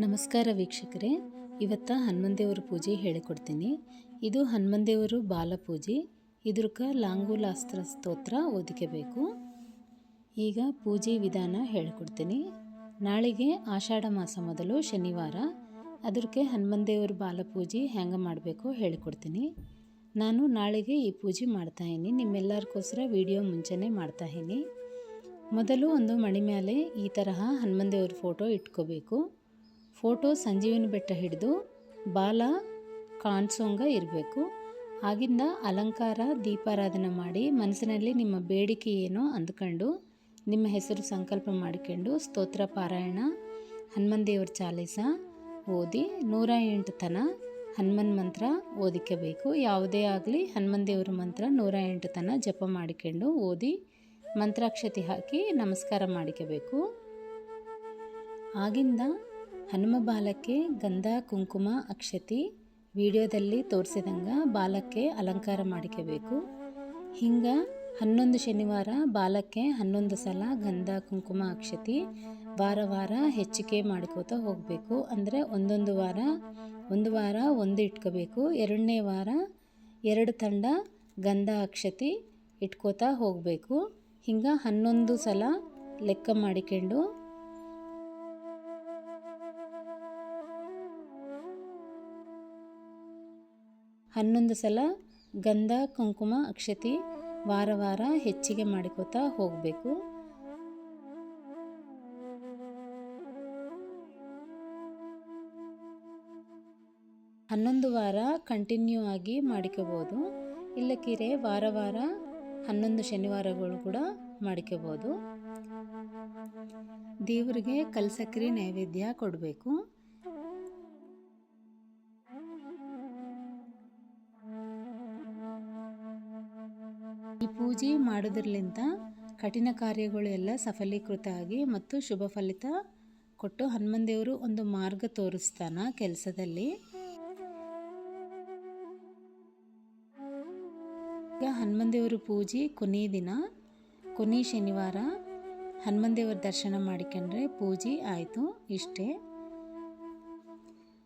ನಮಸ್ಕಾರ ವೀಕ್ಷಕರೇ, ಇವತ್ತು ಹನುಮಂದೇವ್ರ ಪೂಜೆ ಹೇಳಿಕೊಡ್ತೀನಿ. ಇದು ಹನುಮಂದೇವರು ಬಾಲ ಪೂಜೆ. ಇದಕ್ಕೆ ಲಾಂಗೂಲಾಸ್ತ್ರ ಸ್ತೋತ್ರ ಓದಿಕಬೇಕು. ಈಗ ಪೂಜೆ ವಿಧಾನ ಹೇಳಿಕೊಡ್ತೀನಿ. ನಾಳೆಗೆ ಆಷಾಢ ಮಾಸ ಮೊದಲು ಶನಿವಾರ. ಅದಕ್ಕೆ ಹನುಮಂದೇವ್ರ ಬಾಲ ಪೂಜೆ ಹೆಂಗೆ ಮಾಡಬೇಕು ಹೇಳಿಕೊಡ್ತೀನಿ. ನಾನು ನಾಳೆಗೆ ಈ ಪೂಜೆ ಮಾಡ್ತಾಯಿನಿ. ನಿಮ್ಮೆಲ್ಲರಿಗೋಸ್ಕರ ವಿಡಿಯೋ ಮುಂಚೆನೇ ಮಾಡ್ತಾಯಿನಿ. ಮೊದಲು ಒಂದು ಮಣಿ ಮೇಲೆ ಈ ತರಹ ಹನುಮಂದೇವ್ರ ಫೋಟೋ ಇಟ್ಕೋಬೇಕು. ಫೋಟೋ ಸಂಜೀವಿನಿ ಬೆಟ್ಟ ಹಿಡಿದು ಬಾಲ ಕಾಣಿಸೋಂಗ ಇರಬೇಕು. ಆಗಿಂದ ಅಲಂಕಾರ ದೀಪಾರಾಧನೆ ಮಾಡಿ ಮನಸ್ಸಿನಲ್ಲಿ ನಿಮ್ಮ ಬೇಡಿಕೆ ಏನೋ ಅಂದ್ಕೊಂಡು ನಿಮ್ಮ ಹೆಸರು ಸಂಕಲ್ಪ ಮಾಡಿಕೊಂಡು ಸ್ತೋತ್ರ ಪಾರಾಯಣ ಹನುಮಂದೇವ್ರ ಚಾಲೀಸ ಓದಿ 108 ತನ ಹನುಮನ್ ಮಂತ್ರ ಓದಿಕಬೇಕು. ಯಾವುದೇ ಆಗಲಿ ಹನುಮಂದೇವ್ರ ಮಂತ್ರ 108 ತನ ಜಪ ಮಾಡಿಕೊಂಡು ಓದಿ ಮಂತ್ರಾಕ್ಷತೆ ಹಾಕಿ ನಮಸ್ಕಾರ ಮಾಡಿಕಬೇಕು. ಆಗಿಂದ ಹನುಮ ಬಾಲಕ್ಕೆ ಗಂಧ ಕುಂಕುಮ ಅಕ್ಷತೆ ವಿಡಿಯೋದಲ್ಲಿ ತೋರಿಸಿದಂಗೆ ಬಾಲಕ್ಕೆ ಅಲಂಕಾರ ಮಾಡಿಕಬೇಕು. ಹಿಂಗೆ 11 ಶನಿವಾರ ಬಾಲಕ್ಕೆ 11 ಸಲ ಗಂಧ ಕುಂಕುಮ ಅಕ್ಷತೆ ವಾರ ಹೆಚ್ಚಿಗೆ ಮಾಡ್ಕೋತಾ ಹೋಗಬೇಕು. ಅಂದರೆ ಒಂದು ವಾರ ಒಂದು ಇಟ್ಕೋಬೇಕು. 2ನೇ ವಾರ 2 ತಂಡ ಗಂಧ ಅಕ್ಷತೆ ಇಟ್ಕೋತಾ ಹೋಗಬೇಕು. ಹಿಂಗೆ 11 ಸಲ ಲೆಕ್ಕ ಮಾಡಿಕೊಂಡು ಸಲ ಗಂಧ ಕುಂಕುಮ ಅಕ್ಷತೆ ವಾರ ಹೆಚ್ಚಿಗೆ ಮಾಡಿಕೋತಾ ಹೋಗಬೇಕು. ವಾರ ಕಂಟಿನ್ಯೂ ಆಗಿ ಮಾಡಿಕೋಬೋದು. ಇಲ್ಲಕ್ಕಿರೆ ವಾರ 11 ಶನಿವಾರಗಳು ಕೂಡ ಮಾಡಿಕೋಬೋದು. ದೇವರಿಗೆ ಕಲ್ಸಕ್ರಿ ನೈವೇದ್ಯ ಕೊಡಬೇಕು. ಈ ಪೂಜೆ ಮಾಡೋದ್ರಲಿಂದ ಕಠಿಣ ಕಾರ್ಯಗಳು ಎಲ್ಲ ಸಫಲೀಕೃತ ಆಗಿ ಮತ್ತು ಶುಭ ಫಲಿತ ಕೊಟ್ಟು ಹನುಮಂದೇವರು ಒಂದು ಮಾರ್ಗ ತೋರಿಸ್ತಾನ ಕೆಲಸದಲ್ಲಿ. ಈಗ ಹನುಮಂದೇವ್ರ ಪೂಜೆ ಕೊನೆಯ ದಿನ, ಕೊನೆ ಶನಿವಾರ ಹನುಮಂದೇವ್ರ ದರ್ಶನ ಮಾಡಿಕೊಂಡ್ರೆ ಪೂಜೆ ಆಯಿತು. ಇಷ್ಟೇ.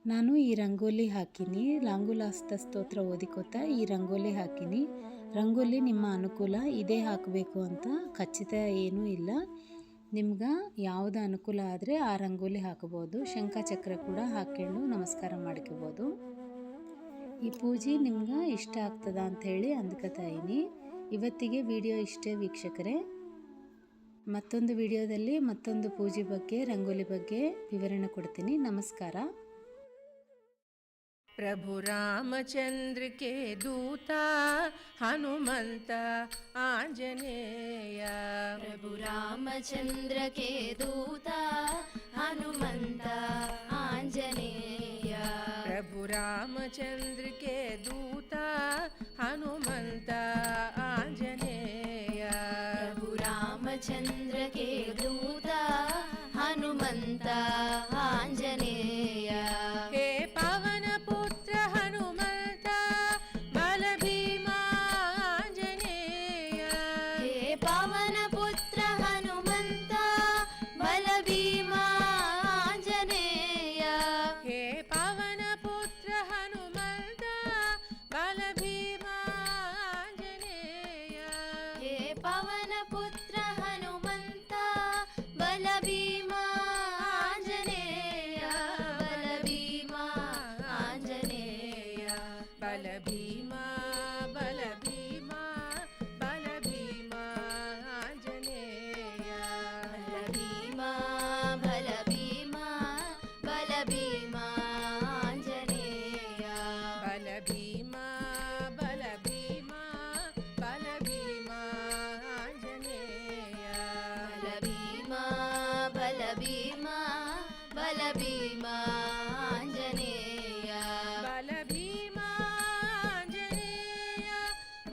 ನಾನು ಈ ರಂಗೋಲಿ ಹಾಕಿನಿ. ಲಾಂಗೂಲಾಸ್ತ್ರ ಸ್ತೋತ್ರ ಓದಿಕೋತ ಈ ರಂಗೋಲಿ ಹಾಕಿನಿ. ರಂಗೋಲಿ ನಿಮ್ಮ ಅನುಕೂಲ, ಇದೇ ಹಾಕಬೇಕು ಅಂತ ಖಚಿತ ಏನೂ ಇಲ್ಲ. ನಿಮ್ಗೆ ಯಾವುದು ಅನುಕೂಲ ಆದರೆ ಆ ರಂಗೋಲಿ ಹಾಕಬೋದು. ಶಂಖ ಚಕ್ರ ಕೂಡ ಹಾಕ್ಕೊಂಡು ನಮಸ್ಕಾರ ಮಾಡ್ಕೋಬೋದು. ಈ ಪೂಜೆ ನಿಮ್ಗೆ ಇಷ್ಟ ಆಗ್ತದ ಅಂಥೇಳಿ ಅಂದ್ಕೊತಾಯಿನಿ. ಇವತ್ತಿಗೆ ವಿಡಿಯೋ ಇಷ್ಟೇ ವೀಕ್ಷಕರೇ. ಮತ್ತೊಂದು ವಿಡಿಯೋದಲ್ಲಿ ಮತ್ತೊಂದು ಪೂಜೆ ಬಗ್ಗೆ ರಂಗೋಲಿ ಬಗ್ಗೆ ವಿವರಣೆ ಕೊಡ್ತೀನಿ. ನಮಸ್ಕಾರ. प्रभु रामचंद्र के दूता हनुमंत आंजनेय। प्रभु रामचंद्र के दूता हनुमंत आंजनेय। प्रभु रामचंद्र के दूता हनुमंत आंजनेय। प्रभु रामचंद्र के दूता हनुमंत आंजनेय। हे पवन पुत्र हनुमंत बल भीमा आंजनेय। हे पवन पुत्र हनुमंत बल भीमा आंजनेय। हे पवन पुत्र हनुमंत बल भीमा आंजनेय। हे पवन पुत्र हनुमंत बल भीमा आंजनेय। बल भीमा आंजनेय। बल भीमा बल भीमा बल भीमा आंजनेय। बल भीमा बल भीमा बल भीमा आंजनेय। बल भीमा बल भीमा बल भीमा आंजनेय। बल भीमा बल भीमा बल भीमा आंजनेय। बल भीमा आंजनेय।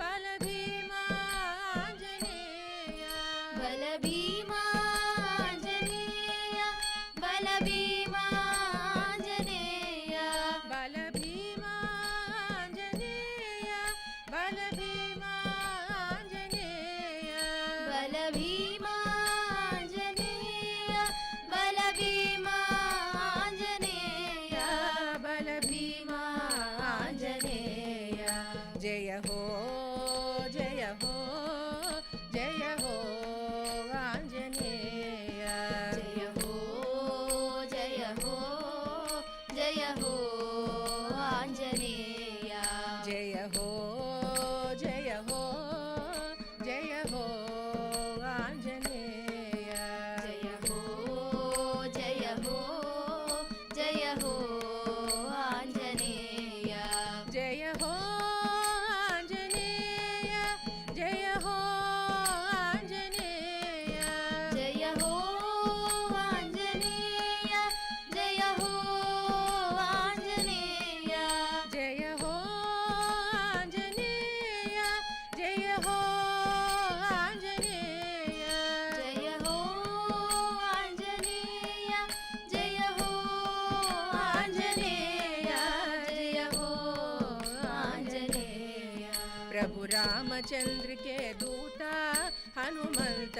बल भीमा आंजनेय। बल भीमा आंजनेय। बल भीमा आंजनेय। बल भीमा आंजनेय। बल भीमा आंजनेय। बल भीमा आंजनेय। बल भीमा आंजनेय। रामचंद्र के दूता हनुमंत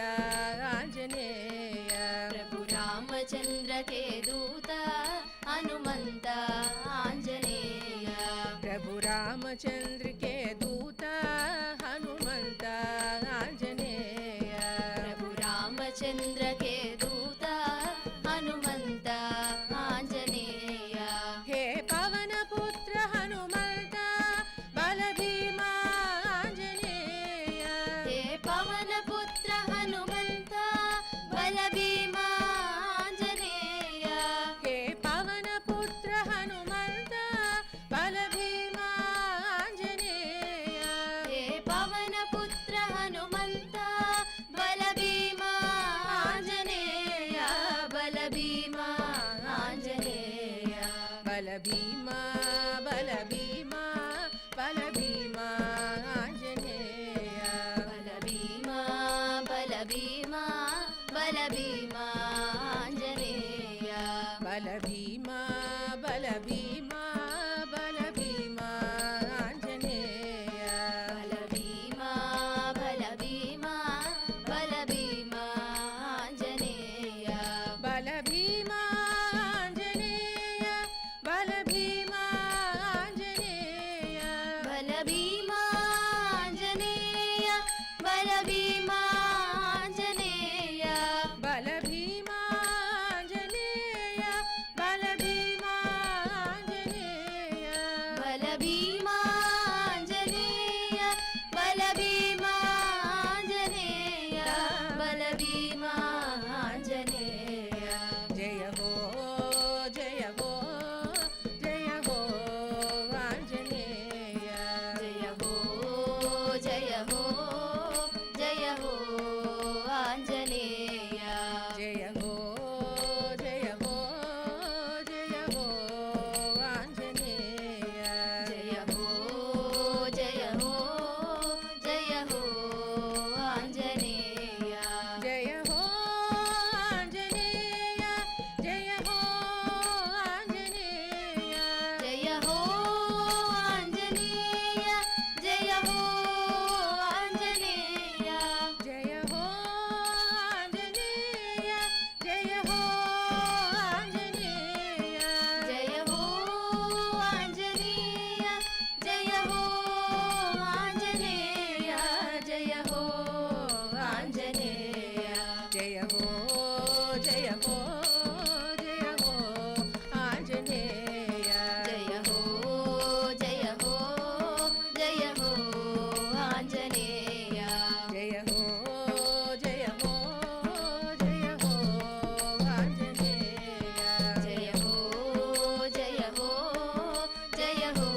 आंजनेय प्रभु रामचंद्र के दूता हनुमंत आंजनेय प्रभु रामचंद्र के दूता हनुमंत आंजनेय प्रभु रामचंद्र के दूता हनुमंत आंजनेय हे पवन पुत्र हनुमंत बल भीमा आंजनेय हे पवन पुत्र हनुमंत बल भीमा आंजनेय हे पवन पुत्र हनुमंत बल भीमा आंजनेय हे पवन पुत्र हनुमंत बल भीमा आंजनेय बल भीमा आंजनेय बल भीमा बल भीमा बल भीमा आंजनेय बल भीमा बल भीमा बल भीमा आंजनेय बल भीमा बल भीमा बल भीमा आंजनेय बल भीमा बल भीमा बल भीमा आंजनेय बल भीमा आंजनेय बल भीमा आंजनेय बल भीमा आंजनेय बल भीमा आंजनेय बल भीमा आंजनेय बल भीमा आंजनेय बल भीमा आंजनेय बल भीमा आंजनेय बल भीमा आंजनेय जय हो जय हो जय हो आंजनेय जय हो जय हो जय हो आंजनेय जय हो जय हो जय हो आंजनेय जय हो जय हो जय हो आंजनेय जय हो आंजनेय जय हो आंजनेय जय हो आंजनेय जय हो आंजनेय जय हो आंजनेय जय हो आंजनेय जय हो आंजनेय जय हो आंजनेय जय हो आंजनेय जय हो जय हो जय हो आंजनेय जय हो जय हो जय हो आंजनेय जय हो जय हो जय हो आंजनेय जय हो जय हो जय हो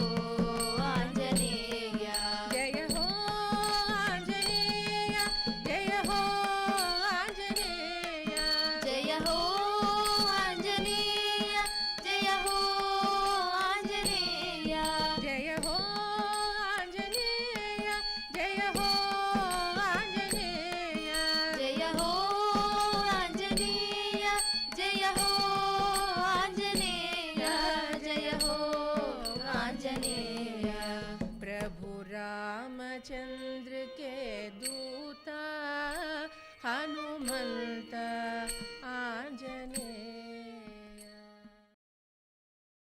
आंजनेय जय हो आंजनेय जय हो आंजनेय जय हो आंजनेय जय हो आंजनेय जय हो आंजनेय जय हो आंजनेय जय हो आंजनेय जय हो आंजनेय